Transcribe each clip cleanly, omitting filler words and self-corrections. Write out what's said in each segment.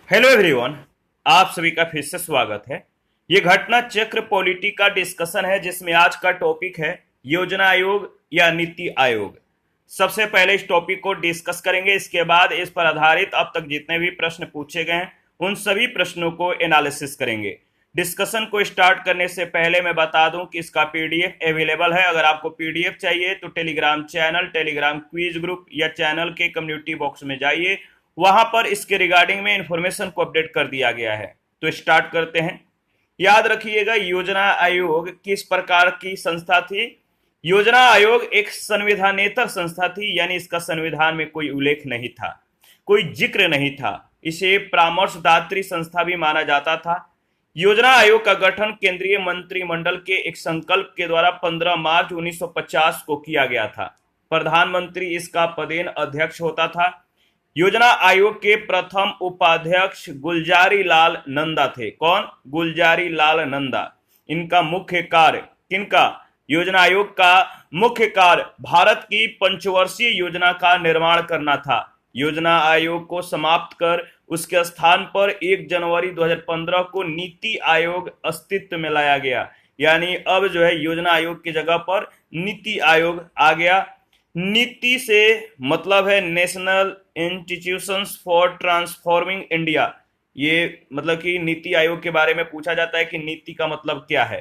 Hello everyone. आप सभी का फिर से स्वागत है। ये घटना चक्र पॉलिटी का डिस्कशन है जिसमें आज का टॉपिक है योजना आयोग या नीति आयोग। सबसे पहले इस टॉपिक को डिस्कस करेंगे, इसके बाद इस पर आधारित अब तक जितने भी प्रश्न पूछे गए हैं उन सभी प्रश्नों को एनालिसिस करेंगे। डिस्कशन को स्टार्ट करने से पहले मैं बता दूं कि इसका पीडीएफ अवेलेबल है। अगर आपको पीडीएफ चाहिए तो Telegram channel, Telegram quiz group या चैनल के कम्युनिटी बॉक्स में जाइए, वहां पर इसके रिगार्डिंग में इंफॉर्मेशन को अपडेट कर दिया गया है। तो स्टार्ट करते हैं। याद रखिएगा, योजना आयोग किस प्रकार की संस्था थी। योजना आयोग एक संविधानेतर संस्था थी, यानी इसका संविधान में कोई उल्लेख नहीं था, कोई जिक्र नहीं था। इसे परामर्शदात्री संस्था भी माना जाता था। योजना आयोग का गठन केंद्रीय मंत्रिमंडल के एक संकल्प के द्वारा 15 मार्च 1950 को किया गया था। प्रधानमंत्री इसका पदेन अध्यक्ष होता था। योजना आयोग के प्रथम उपाध्यक्ष गुलजारी लाल नंदा थे। कौन? गुलजारी लाल नंदा। इनका मुख्य कार्य, किनका? योजना आयोग का मुख्य कार्य भारत की पंचवर्षीय योजना का निर्माण करना था। योजना आयोग को समाप्त कर उसके स्थान पर 1 जनवरी 2015 को नीति आयोग अस्तित्व में लाया गया। यानी अब जो है योजना आयोग की जगह पर नीति आयोग आ गया। नीति से मतलब है national institutions for transforming India. ये मतलब कि नीति आयोग के बारे में पूछा जाता है कि नीति का मतलब क्या है,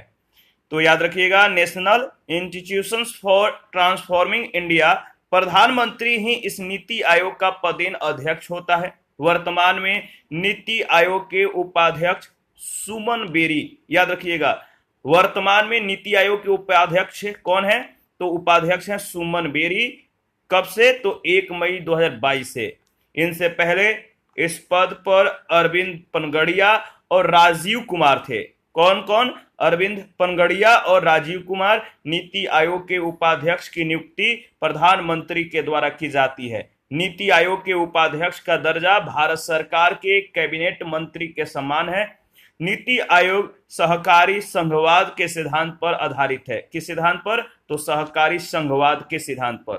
तो याद रखिएगा national institutions for transforming India. प्रधानमंत्री ही इस नीति आयोग का पदेन अध्यक्ष होता है। वर्तमान में नीति आयोग के उपाध्यक्ष सुमन बेरी, याद रखिएगा वर्तमान में नीति आयोग के उपाध्यक्ष कौन है? तो उपाध्यक्ष हैं सुमन बेरी। कब से? तो 1 मई 2022 से। इनसे पहले इस पद पर अरविंद पनगड़िया और राजीव कुमार थे। कौन कौन? अरविंद पनगड़िया और राजीव कुमार। नीति आयोग के उपाध्यक्ष की नियुक्ति प्रधानमंत्री के द्वारा की जाती है। नीति आयोग के उपाध्यक्ष का दर्जा भारत सरकार के कैबिनेट मंत्री के समान है। नीति आयोग सहकारी संघवाद के सिद्धांत पर आधारित है। किस सिद्धांत पर? तो सहकारी संघवाद के सिद्धांत पर।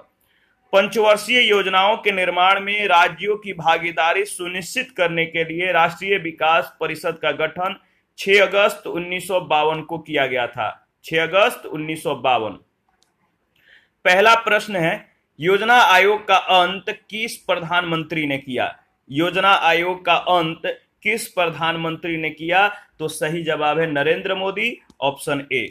पंचवर्षीय योजनाओं के निर्माण में राज्यों की भागीदारी सुनिश्चित करने के लिए राष्ट्रीय विकास परिषद का गठन 6 अगस्त 1952 को किया गया था। 6 अगस्त 1952। पहला प्रश्न है, योजना आयोग का अंत किस प्रधानमंत्री ने किया? योजना आयोग का अंत किस प्रधानमंत्री ने किया? तो सही जवाब है नरेंद्र मोदी, ऑप्शन ए।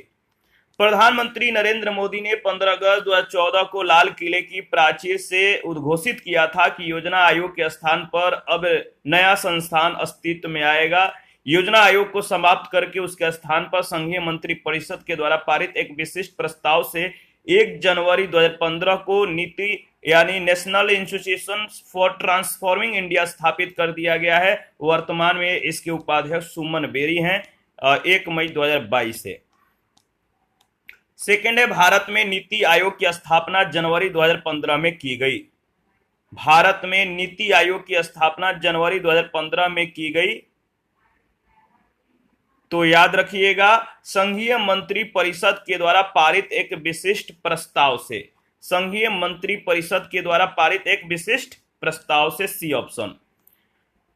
प्रधानमंत्री नरेंद्र मोदी ने 15 अगस्त 2014 को लाल किले की प्राचीर से उद्घोषित किया था कि योजना आयोग के स्थान पर अब नया संस्थान अस्तित्व में आएगा। योजना आयोग को समाप्त करके उसके स्थान पर संघीय मंत्री परिषद के द्वारा पारित एक विशिष्ट प्रस्ताव से 1 जनवरी 2015 को नीति यानी national institution for transforming India स्थापित कर दिया गया है। वर्तमान में इसके उपाध्यक्ष सुमन बेरी हैं 1 मई 2022 से। सेकेंड है, भारत में नीति आयोग की स्थापना जनवरी 2015 में की गई। भारत में नीति आयोग की स्थापना जनवरी 2015 में की गई। तो याद रखिएगा संघीय मंत्री परिषद के द्वारा पारित एक विशिष्ट प्रस्ताव से। संघीय मंत्री परिषद के द्वारा पारित एक विशिष्ट प्रस्ताव से, सी ऑप्शन।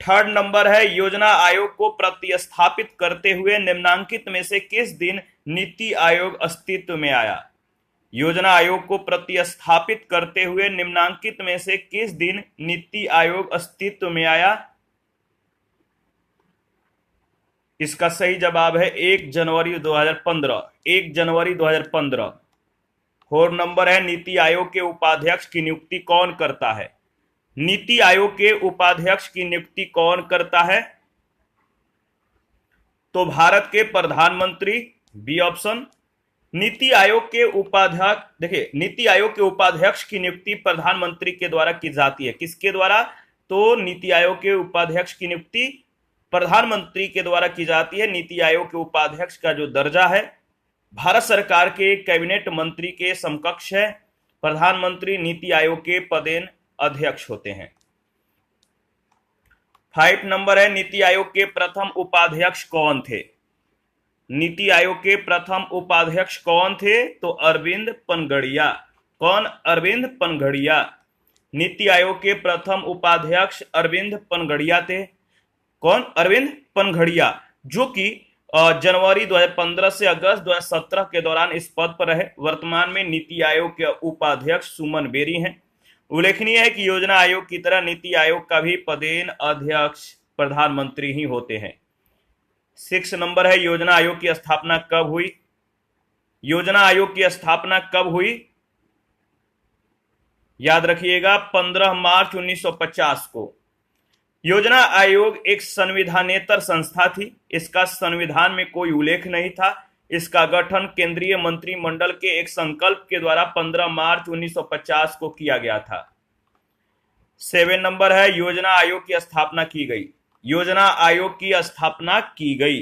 थर्ड नंबर है, योजना आयोग को प्रतिस्थापित करते हुए निम्नांकित में से किस दिन नीति आयोग अस्तित्व में आया? योजना आयोग को प्रतिस्थापित करते हुए निम्नांकित में से किस दिन नीति आयोग अस्तित्व में आया? इसका सही जवाब है 1 जनवरी 2015। 1 जनवरी 2015। फोर्थ नंबर है, नीति आयोग के उपाध्यक्ष की नियुक्ति कौन करता है? नीति आयोग के उपाध्यक्ष की नियुक्ति कौन करता है? तो भारत के प्रधानमंत्री, बी ऑप्शन। नीति आयोग के उपाध्यक्ष, देखिए नीति आयोग के उपाध्यक्ष की नियुक्ति प्रधानमंत्री के द्वारा की जाती है। किसके द्वारा? तो नीति आयोग के उपाध्यक्ष की नियुक्ति प्रधानमंत्री के द्वारा की जाती है। नीति आयोग के उपाध्यक्ष का जो दर्जा है भारत सरकार के कैबिनेट मंत्री के समकक्ष है। प्रधानमंत्री नीति आयोग के पदेन अध्यक्ष होते हैं। 5 नंबर है, नीति आयोग के प्रथम उपाध्यक्ष कौन थे? नीति आयोग के प्रथम उपाध्यक्ष कौन थे? तो अरविंद पनगड़िया। कौन? अरविंद पनगड़िया। नीति आयोग के प्रथम उपाध्यक्ष अरविंद पनगड़िया थे। कौन? अरविंद पनघड़िया, जो कि जनवरी 2015 से अगस्त 2017 के दौरान इस पद पर रहे। वर्तमान में नीति आयोग के उपाध्यक्ष सुमन बेरी हैं। उल्लेखनीय है कि योजना आयोग की तरह नीति आयोग का भी पदेन अध्यक्ष प्रधानमंत्री ही होते हैं। 6 नंबर है, योजना आयोग की स्थापना कब हुई? योजना आयोग की स्थापना कब हुई? याद रखिएगा 15 मार्च 1950 को। योजना आयोग एक संविधानेतर संस्था थी। इसका संविधान में कोई उल्लेख नहीं था। इसका गठन केंद्रीय मंत्रिमंडल के एक संकल्प के द्वारा 15 मार्च 1950 को किया गया था। 7 नंबर है, योजना आयोग की स्थापना की गई। योजना आयोग की स्थापना की गई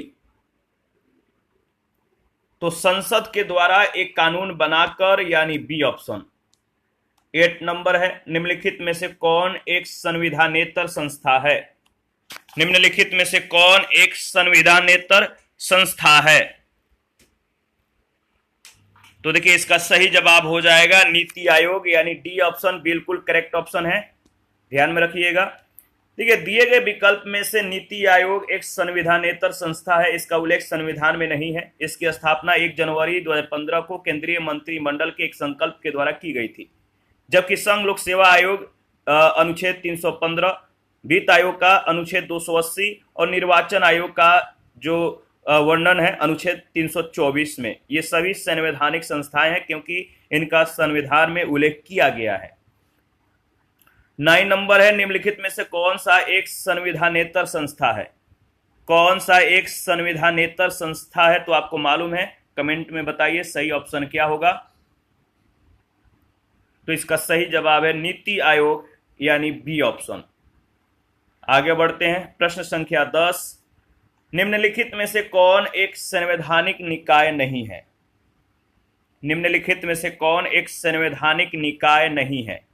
तो संसद के द्वारा एक कानून बनाकर, यानी बी ऑप्शन। 8 नंबर है, निम्नलिखित में से कौन एक संविधानेतर संस्था है? निम्नलिखित में से कौन एक संविधानेतर संस्था है? तो देखिए इसका सही जवाब हो जाएगा नीति आयोग, यानी डी ऑप्शन बिल्कुल करेक्ट ऑप्शन है। ध्यान में रखिएगा। देखिए दिए गए विकल्प में से नीति आयोग एक संविधानेतर संस्था है, इसका उल्लेख संविधान में नहीं है। इसकी स्थापना 1 जनवरी 2015 को केंद्रीय मंत्रिमंडल के एक संकल्प के द्वारा की गई थी, जबकि संघ लोक सेवा आयोग अनुच्छेद 315, वित्त आयोग का अनुच्छेद 280 और निर्वाचन आयोग का जो वर्णन है अनुच्छेद 324 में, ये सभी संवैधानिक संस्थाएं हैं क्योंकि इनका संविधान में उल्लेख किया गया है। 9 नंबर है, निम्नलिखित में से कौन सा एक संविधानेतर संस्था है? कौन सा एक संविधानेतर संस्था है? तो आपको मालूम है, कमेंट में बताइए सही ऑप्शन क्या होगा। तो इसका सही जवाब है नीति आयोग, यानी बी ऑप्शन। आगे बढ़ते हैं, प्रश्न संख्या 10, निम्नलिखित में से कौन एक संवैधानिक निकाय नहीं है? निम्नलिखित में से कौन एक संवैधानिक निकाय नहीं है?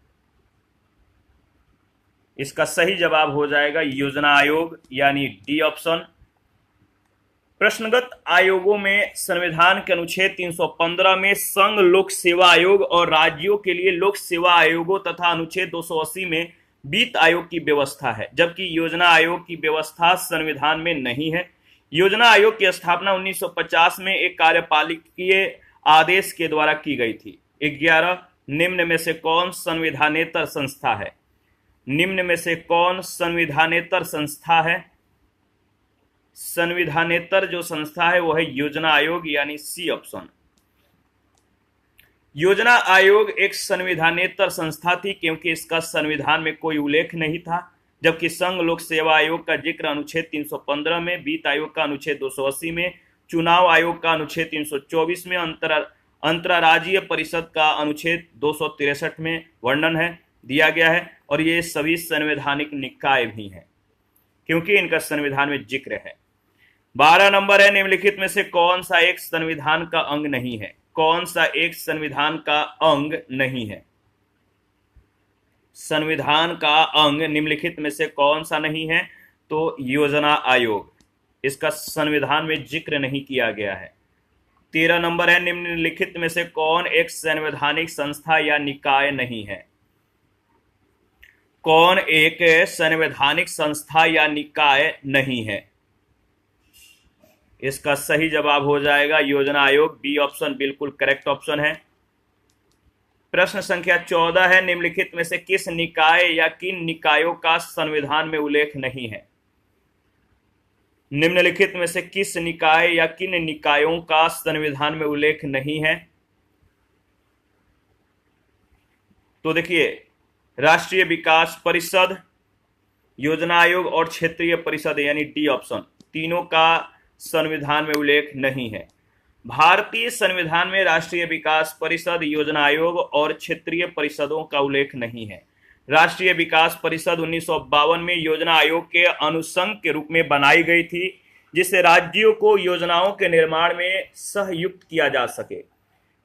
इसका सही जवाब हो जाएगा योजना आयोग, यानी डी ऑप्शन। प्रश्नगत आयोगों में संविधान के अनुच्छेद 315 में संघ लोक सेवा आयोग और राज्यों के लिए लोक सेवा आयोगों तथा अनुच्छेद 280 में वित्त आयोग की व्यवस्था है, जबकि योजना आयोग की व्यवस्था संविधान में नहीं है। योजना आयोग की स्थापना 1950 में एक कार्यपालिकीय आदेश के द्वारा की गई थी। 11, निम्न में से कौन संविधानेतर संस्था है? निम्न में से कौन संविधानेतर संस्था है? संविधानेतर जो संस्था है वो है योजना आयोग, यानी सी ऑप्शन। योजना आयोग एक संविधानेतर संस्था थी क्योंकि इसका संविधान में कोई उल्लेख नहीं था, जबकि संघ लोक सेवा आयोग का जिक्र अनुच्छेद 315 में, वित्त आयोग का अनुच्छेद 280 में, चुनाव आयोग का अनुच्छेद 324 में, अंतर्राज्यीय परिषद का अनुच्छेद 263 में वर्णन है दिया गया है, और ये सभी संवैधानिक निकाय भी हैं क्योंकि इनका संविधान में जिक्र है। 12 नंबर है, निम्नलिखित में से कौन सा एक संविधान का अंग नहीं है? कौन सा एक संविधान का अंग नहीं है? संविधान का अंग निम्नलिखित में से कौन सा नहीं है? तो योजना आयोग, इसका संविधान में जिक्र नहीं किया गया है। 13 नंबर है, निम्नलिखित में से कौन एक संवैधानिक संस्था या निकाय नहीं है? कौन एक संवैधानिक संस्था या निकाय नहीं है? इसका सही जवाब हो जाएगा योजना आयोग, बी ऑप्शन बिल्कुल करेक्ट ऑप्शन है। प्रश्न संख्या 14 है, निम्नलिखित में से किस निकाय या किन निकायों का संविधान में उल्लेख नहीं है? निम्नलिखित में से किस निकाय या किन निकायों का संविधान में उल्लेख नहीं है? तो देखिए, राष्ट्रीय विकास परिषद, योजना आयोग और क्षेत्रीय परिषद, यानी डी ऑप्शन, तीनों का संविधान में उल्लेख नहीं है। भारतीय संविधान में राष्ट्रीय विकास परिषद, योजना आयोग और क्षेत्रीय परिषदों का उल्लेख नहीं है। राष्ट्रीय विकास परिषद 1952 में योजना आयोग के अनुषंग के रूप में बनाई गई थी, जिससे राज्यों को योजनाओं के निर्माण में सहयुक्त किया जा सके।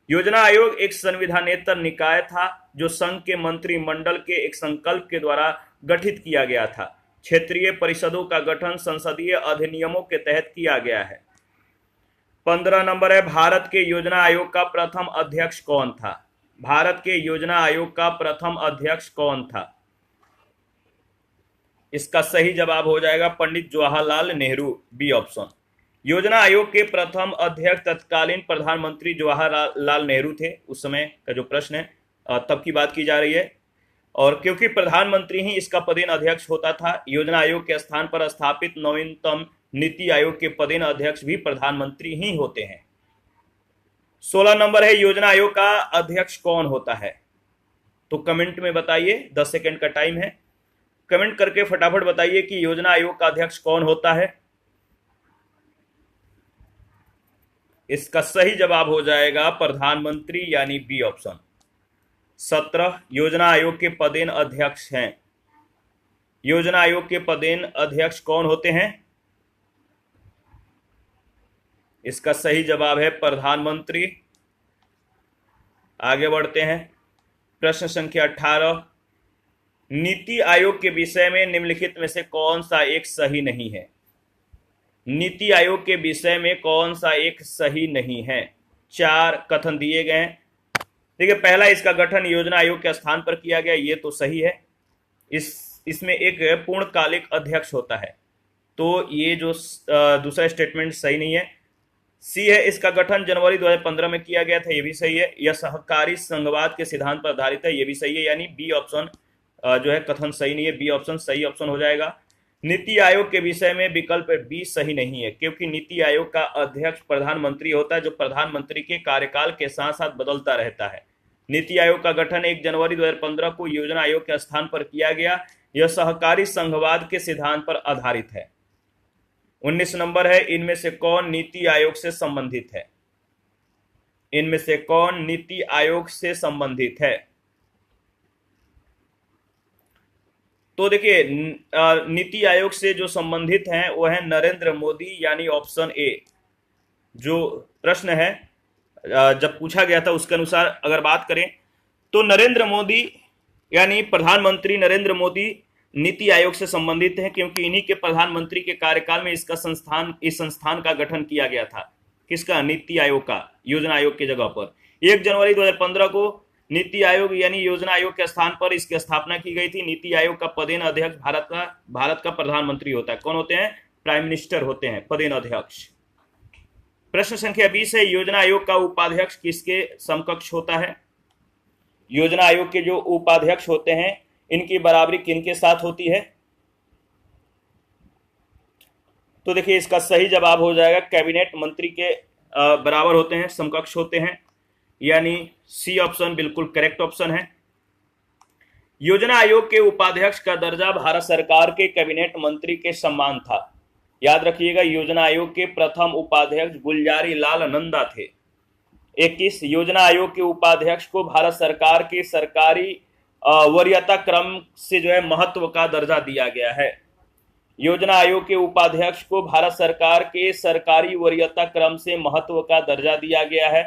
योजना आयोग एक संविधानेतर निकाय था जो संघ के मंत्रिमंडल के एक संकल्प के द्वारा गठित किया गया था। क्षेत्रीय परिषदों का गठन संसदीय अधिनियमों के तहत किया गया है। 15 नंबर है, भारत के योजना आयोग का प्रथम अध्यक्ष कौन था? भारत के योजना आयोग का प्रथम अध्यक्ष कौन था? इसका सही जवाब हो जाएगा पंडित जवाहरलाल नेहरू, बी ऑप्शन। योजना आयोग के प्रथम अध्यक्ष तत्कालीन प्रधानमंत्री जवाहरलाल नेहरू थे। उस समय का जो प्रश्न है तब की बात की जा रही है, और क्योंकि प्रधानमंत्री ही इसका पदेन अध्यक्ष होता था, योजना आयोग के स्थान पर स्थापित नवीनतम नीति आयोग के पदेन अध्यक्ष भी प्रधानमंत्री ही होते हैं। 16 नंबर है, योजना आयोग का अध्यक्ष कौन होता है? तो कमेंट में बताइए, 10 सेकंड का टाइम है, कमेंट करके फटाफट बताइए कि योजना आयोग का अध्यक्ष कौन होता है। इसका सही जवाब हो जाएगा प्रधानमंत्री, यानी बी ऑप्शन। 17 योजना आयोग के पदेन अध्यक्ष हैं। योजना आयोग के पदेन अध्यक्ष कौन होते हैं? इसका सही जवाब है प्रधानमंत्री। आगे बढ़ते हैं, प्रश्न संख्या 18, नीति आयोग के विषय में निम्नलिखित में से कौन सा एक सही नहीं है? नीति आयोग के विषय में कौन सा एक सही नहीं है? 4 कथन दिए गए हैं। देखिए, पहला, इसका गठन योजना आयोग के स्थान पर किया गया, ये तो सही है। इसमें एक पूर्णकालिक अध्यक्ष होता है, तो ये जो दूसरा स्टेटमेंट सही नहीं है। सी है, इसका गठन जनवरी 2015 में किया गया था, ये भी सही है। यह सहकारी संघवाद के सिद्धांत पर आधारित है, ये भी सही है। यानी बी ऑप्शन जो है कथन सही नहीं है, बी ऑप्शन सही ऑप्शन हो जाएगा। नीति आयोग के विषय में विकल्प बी सही नहीं है, क्योंकि नीति आयोग का अध्यक्ष प्रधानमंत्री होता है, जो प्रधानमंत्री के कार्यकाल के साथ साथ बदलता रहता है। नीति आयोग का गठन 1 जनवरी 2015 को योजना आयोग के स्थान पर किया गया। यह सहकारी संघवाद के सिद्धांत पर आधारित है। 19 नंबर है, इनमें से कौन नीति आयोग से संबंधित है? इनमें से कौन नीति आयोग से संबंधित है? तो देखिए, नीति आयोग से जो संबंधित हैं वो है नरेंद्र मोदी, यानी ऑप्शन ए। जो प्रश्न है जब पूछा गया था उसके अनुसार अगर बात करें तो नरेंद्र मोदी यानी प्रधानमंत्री नरेंद्र मोदी नीति आयोग से संबंधित है, क्योंकि इन्हीं के प्रधानमंत्री के कार्यकाल में इस संस्थान का गठन किया गया था। किसका? नीति आयोग का, योजना आयोग की जगह पर। 1 जनवरी 2015 को नीति आयोग यानी योजना आयोग के स्थान पर इसकी स्थापना की गई थी। नीति आयोग का पदेन अध्यक्ष भारत का प्रधानमंत्री होता है। कौन होते हैं? प्राइम मिनिस्टर होते हैं पदेन अध्यक्ष। प्रश्न संख्या 20 है, योजना आयोग का उपाध्यक्ष किसके समकक्ष होता है? योजना आयोग के जो उपाध्यक्ष होते हैं इनकी बराबरी किनके साथ होती है? तो देखिए, इसका सही जवाब हो जाएगा कैबिनेट मंत्री के बराबर होते हैं, समकक्ष होते हैं, यानी सी ऑप्शन बिल्कुल करेक्ट ऑप्शन है। योजना आयोग के उपाध्यक्ष का दर्जा भारत सरकार के कैबिनेट मंत्री के समान था। याद रखिएगा, योजना आयोग के प्रथम उपाध्यक्ष गुलजारी लाल नंदा थे। 21 योजना आयोग के उपाध्यक्ष को भारत सरकार के सरकारी वरीयता क्रम से जो है महत्व का दर्जा दिया गया है। योजना आयोग के उपाध्यक्ष को भारत सरकार के सरकारी वरीयता क्रम से महत्व का दर्जा दिया गया है।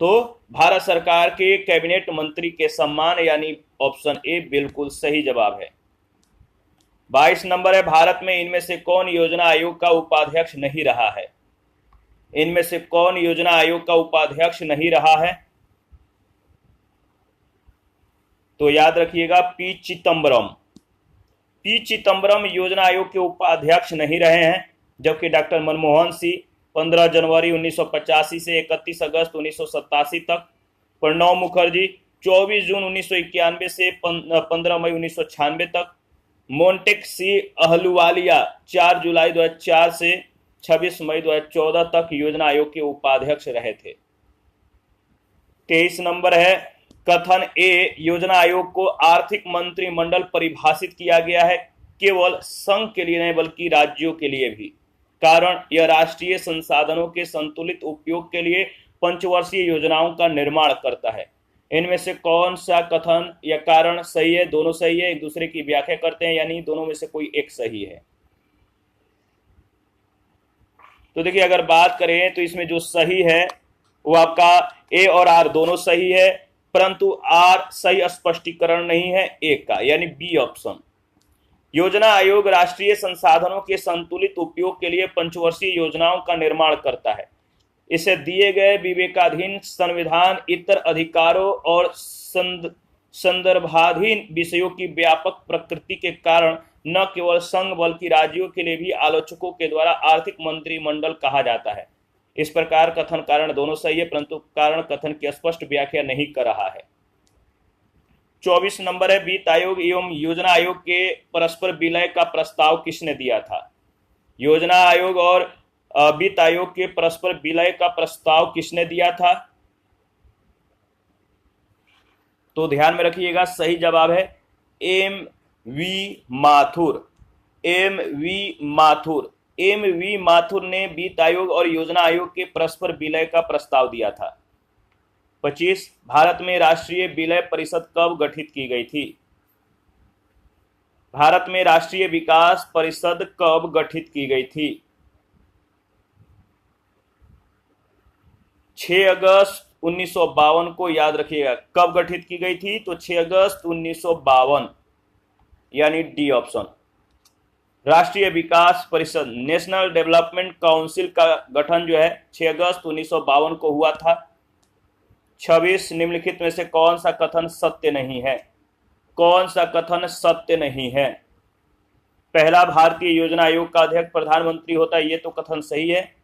तो भारत सरकार के कैबिनेट मंत्री के सम्मान, यानी ऑप्शन ए बिल्कुल सही जवाब है। 22 नंबर है, भारत में इनमें से कौन योजना आयोग का उपाध्यक्ष नहीं रहा है? इनमें से कौन योजना आयोग का उपाध्यक्ष नहीं रहा है? तो याद रखिएगा, पी चिदम्बरम योजना आयोग के उपाध्यक्ष नहीं रहे हैं, जबकि डॉक्टर मनमोहन सिंह 15 जनवरी 1985 से 31 अगस्त 1987 तक, प्रणब मुखर्जी 24 जून 1991 से 15 मई 1996 तक, मोंटेक सी अहलुवालिया 4 जुलाई 2004 से 26 मई 2014 तक योजना आयोग के उपाध्यक्ष रहे थे। 23 नंबर है, कथन ए, योजना आयोग को आर्थिक मंत्रिमंडल परिभाषित किया गया है, केवल संघ के लिए नहीं बल्कि राज्यों के लिए भी। कारण, यह राष्ट्रीय संसाधनों के संतुलित उपयोग के लिए पंचवर्षीय योजनाओं का निर्माण करता है। इनमें से कौन सा कथन या कारण सही है? दोनों सही है, एक दूसरे की व्याख्या करते हैं, यानी दोनों में से कोई एक सही है। तो देखिए, अगर बात करें तो इसमें जो सही है वो आपका ए और आर दोनों सही है, परंतु आर सही स्पष्टीकरण नहीं है ए का, यानी बी ऑप्शन। योजना आयोग राष्ट्रीय संसाधनों के संतुलित उपयोग के लिए पंचवर्षीय योजनाओं का निर्माण करता है। इसे दिए गए विवेकाधीन संविधान, इतर अधिकारों और संदर्भाधीन विषयों की व्यापक प्रकृति के कारण न केवल संघ बल्कि राज्यों के लिए भी आलोचकों के द्वारा आर्थिक मंत्रिमंडल कहा जाता है। इस प्रकार कथन कारण दोनों सही है, परंतु कारण कथन की स्पष्ट व्याख्या नहीं कर रहा है। 24 नंबर है, वित्त आयोग एवं योजना आयोग के परस्पर विलय का प्रस्ताव किसने दिया था? योजना आयोग और वित्त आयोग के परस्पर विलय का प्रस्ताव किसने दिया था? तो ध्यान में रखिएगा, सही जवाब है M V Mathur. M V Mathur ने वित्त आयोग और योजना आयोग के परस्पर विलय का प्रस्ताव दिया था। 25, भारत में राष्ट्रीय विलय परिषद कब गठित की गई थी? भारत में राष्ट्रीय विकास परिषद कब गठित की गई थी? 6 अगस्त 1952 को याद रखिएगा। कब गठित की गई थी? तो 6 अगस्त 1952, यानी डी ऑप्शन। राष्ट्रीय विकास परिषद नेशनल डेवलपमेंट काउंसिल का गठन जो है 6 अगस्त 1952 को हुआ था। 26, निम्नलिखित में से कौन सा कथन सत्य नहीं है? कौन सा कथन सत्य नहीं है? पहला, भारतीय योजना आयोग का अध्यक्ष प्रधानमंत्री होता है, ये तो कथन सही है।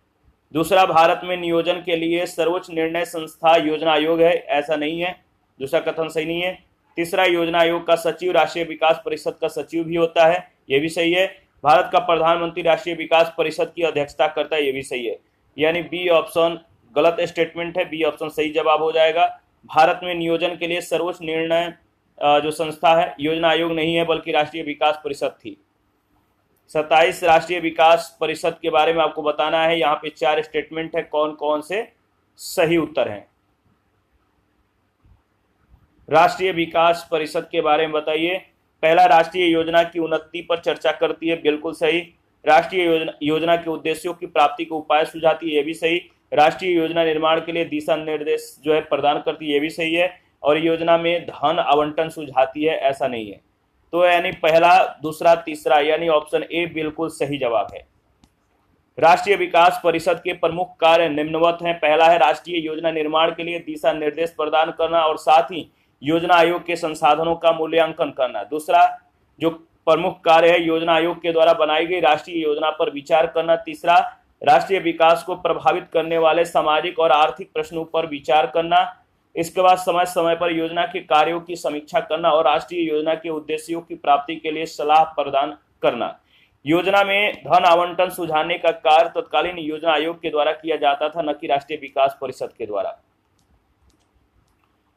दूसरा, भारत में नियोजन के लिए सर्वोच्च निर्णय संस्था योजना आयोग है, ऐसा नहीं है, दूसरा कथन सही नहीं है। तीसरा, योजना आयोग का सचिव राष्ट्रीय विकास परिषद का सचिव भी होता है, यह भी सही है। भारत का प्रधानमंत्री राष्ट्रीय विकास परिषद की अध्यक्षता करता है, यह भी सही है। यानी बी ऑप्शन गलत स्टेटमेंट है, बी ऑप्शन सही जवाब हो जाएगा। भारत में नियोजन के लिए सर्वोच्च निर्णय जो संस्था है योजना आयोग नहीं है, बल्कि राष्ट्रीय विकास परिषद थी। 27, राष्ट्रीय विकास परिषद के बारे में आपको बताना है। यहाँ पे 4 स्टेटमेंट है, कौन कौन से सही उत्तर हैं। राष्ट्रीय विकास परिषद के बारे में बताइए। पहला, राष्ट्रीय योजना की उन्नति पर चर्चा करती है, बिल्कुल सही। राष्ट्रीय योजना के उद्देश्यों की प्राप्ति के उपाय सुझाती है, ये भी सही। राष्ट्रीय योजना निर्माण के लिए दिशा निर्देश जो है प्रदान करती है, ये भी सही है। और योजना में धन आवंटन सुझाती है, ऐसा नहीं है। तो यानी पहला, दूसरा, तीसरा, यानी ऑप्शन ए बिल्कुल सही जवाब है। राष्ट्रीय विकास परिषद के प्रमुख कार्य निम्नवत हैं। पहला है राष्ट्रीय योजना निर्माण के लिए दिशा निर्देश प्रदान करना और साथ ही योजना आयोग के संसाधनों का मूल्यांकन करना। दूसरा जो प्रमुख कार्य है, योजना आयोग के द्वारा बनाई गई राष्ट्रीय योजना पर विचार करना। तीसरा, राष्ट्रीय विकास को प्रभावित करने वाले सामाजिक और आर्थिक प्रश्नों पर विचार करना। इसके बाद समय समय पर योजना के कार्यों की समीक्षा करना और राष्ट्रीय योजना के उद्देश्यों की प्राप्ति के लिए सलाह प्रदान करना। योजना में धन आवंटन सुझाने का कार्य तत्कालीन योजना आयोग के द्वारा किया जाता था, न कि राष्ट्रीय विकास परिषद के द्वारा।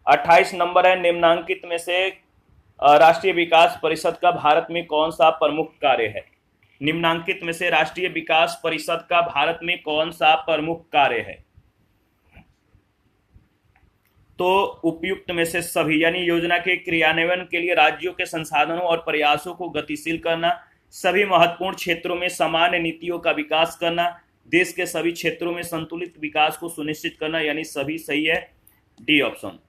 28 नंबर है, निम्नांकित में से राष्ट्रीय विकास परिषद का भारत में कौन सा प्रमुख कार्य है? निम्नांकित में से राष्ट्रीय विकास परिषद का भारत में कौन सा प्रमुख कार्य है? तो उपयुक्त में से सभी, यानी योजना के क्रियान्वयन के लिए राज्यों के संसाधनों और प्रयासों को गतिशील करना, सभी महत्वपूर्ण क्षेत्रों में सामान्य नीतियों का विकास करना, देश के सभी क्षेत्रों में संतुलित विकास को सुनिश्चित करना, यानी सभी सही है, डी ऑप्शन।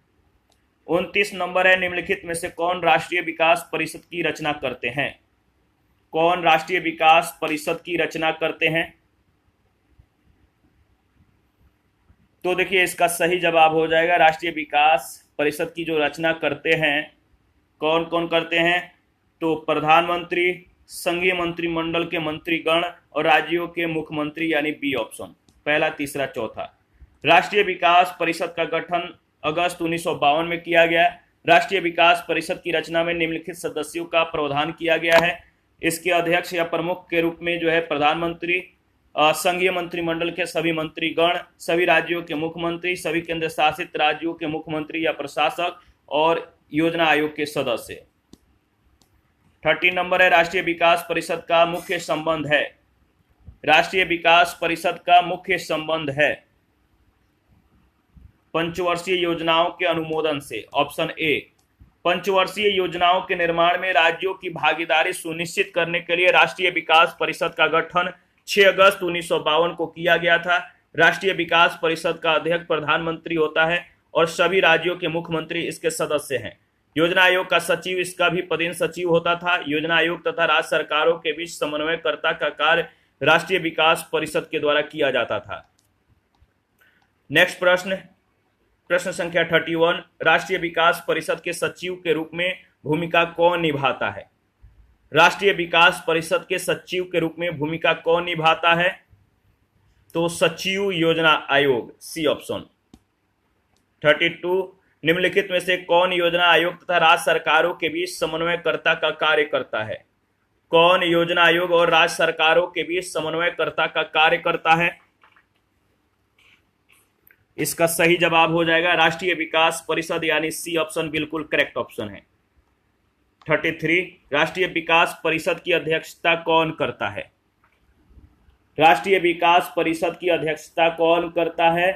29 नंबर है, निम्नलिखित में से कौन राष्ट्रीय विकास परिषद की रचना करते हैं? कौन राष्ट्रीय विकास परिषद की रचना करते हैं? तो देखिए इसका सही जवाब हो जाएगा, राष्ट्रीय विकास परिषद की जो रचना करते हैं, कौन कौन करते हैं? तो प्रधानमंत्री, संघीय मंत्रिमंडल के मंत्रीगण और राज्यों के मुख्यमंत्री, यानी बी ऑप्शन, पहला, तीसरा, चौथा। राष्ट्रीय विकास परिषद का गठन अगस्त 1952 में किया गया। राष्ट्रीय विकास परिषद की रचना में निम्नलिखित सदस्यों का प्रावधान किया गया है। इसके अध्यक्ष या प्रमुख के रूप में जो है प्रधानमंत्री, संघीय मंत्रिमंडल के सभी मंत्रीगण, सभी राज्यों के मुख्यमंत्री, सभी केंद्र शासित राज्यों के मुख्यमंत्री या प्रशासक और योजना आयोग के सदस्य। 30 नंबर है, राष्ट्रीय विकास परिषद का मुख्य संबंध है। राष्ट्रीय विकास परिषद का मुख्य संबंध है पंचवर्षीय योजनाओं के अनुमोदन से, ऑप्शन ए। पंचवर्षीय योजनाओं के निर्माण में राज्यों की भागीदारी सुनिश्चित करने के लिए राष्ट्रीय विकास परिषद का गठन 6 अगस्त 1952 को किया गया था। राष्ट्रीय विकास परिषद का अध्यक्ष प्रधानमंत्री होता है और सभी राज्यों के मुख्यमंत्री इसके सदस्य हैं। योजना आयोग का सचिव इसका भी पदेन सचिव होता था। योजना आयोग तथा राज्य सरकारों के बीच समन्वयकर्ता का कार्य राष्ट्रीय विकास परिषद के द्वारा किया जाता था। नेक्स्ट प्रश्न, प्रश्न संख्या 31, राष्ट्रीय विकास परिषद के सचिव के रूप में भूमिका कौन निभाता है? राष्ट्रीय विकास परिषद के सचिव के रूप में भूमिका कौन निभाता है? तो सचिव योजना आयोग, सी ऑप्शन। 32, निम्नलिखित में से कौन योजना आयोग तथा राज्य सरकारों के बीच समन्वयकर्ता का कार्य करता है? कौन योजना आयोग और राज्य सरकारों के बीच समन्वयकर्ता का कार्य करता है? इसका सही जवाब हो जाएगा राष्ट्रीय विकास परिषद, यानी सी ऑप्शन बिल्कुल करेक्ट ऑप्शन है। 33, राष्ट्रीय विकास परिषद की अध्यक्षता कौन करता है? राष्ट्रीय विकास परिषद की अध्यक्षता कौन करता है?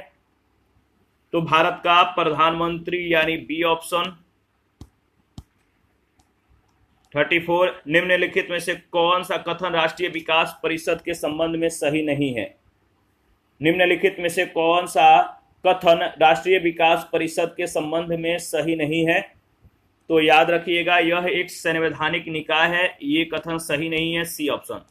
तो भारत का प्रधानमंत्री, यानी बी ऑप्शन। 34, निम्नलिखित में से कौन सा कथन राष्ट्रीय विकास परिषद के संबंध में सही नहीं है? निम्नलिखित में से कौन सा कथन राष्ट्रीय विकास परिषद के संबंध में सही नहीं है? तो याद रखिएगा, यह एक संवैधानिक निकाय है, ये कथन सही नहीं है, सी ऑप्शन।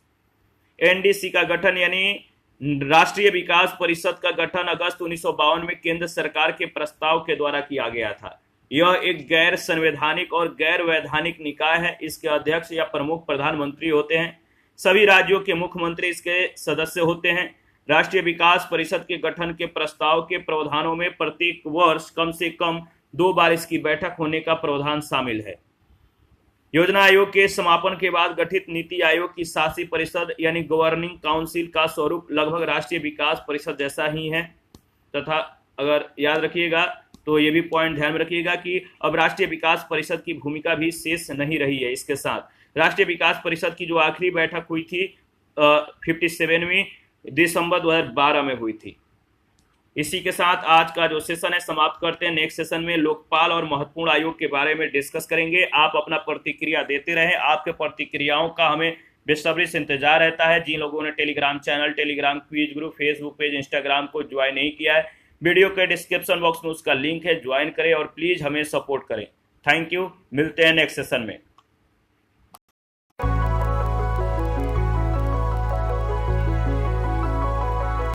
एनडीसी का गठन यानी राष्ट्रीय विकास परिषद का गठन अगस्त 1952 में केंद्र सरकार के प्रस्ताव के द्वारा किया गया था। यह एक गैर संवैधानिक और गैर वैधानिक निकाय है। इसके अध्यक्ष या प्रमुख प्रधानमंत्री होते हैं। सभी राज्यों के मुख्यमंत्री इसके सदस्य होते हैं। राष्ट्रीय विकास परिषद के गठन के प्रस्ताव के प्रावधानों में प्रत्येक वर्ष कम से कम 2 बार इसकी बैठक होने का प्रावधान शामिल है। योजना आयोग के समापन के बाद गठित नीति आयोग की शासी परिषद यानी गवर्निंग काउंसिल का स्वरूप लगभग राष्ट्रीय विकास परिषद जैसा ही है। तथा अगर याद रखिएगा तो ये भी पॉइंट ध्यान में रखिएगा कि अब राष्ट्रीय विकास परिषद की भूमिका भी शेष नहीं रही है। इसके साथ राष्ट्रीय विकास परिषद की जो आखिरी बैठक हुई थी 57वीं दिसंबर 2012 में हुई थी। इसी के साथ आज का जो सेशन है समाप्त करते हैं। नेक्स्ट सेशन में लोकपाल और महत्वपूर्ण आयोग के बारे में डिस्कस करेंगे। आप अपना प्रतिक्रिया देते रहें। आपके प्रतिक्रियाओं का हमें बेसब्री से इंतजार रहता है। जिन लोगों ने Telegram channel, Telegram quiz group, Facebook page, Instagram को ज्वाइन नहीं किया है, वीडियो के डिस्क्रिप्शन बॉक्स में उसका लिंक है, ज्वाइन करें और प्लीज हमें सपोर्ट करें। Thank you. मिलते हैं नेक्स्ट सेशन में।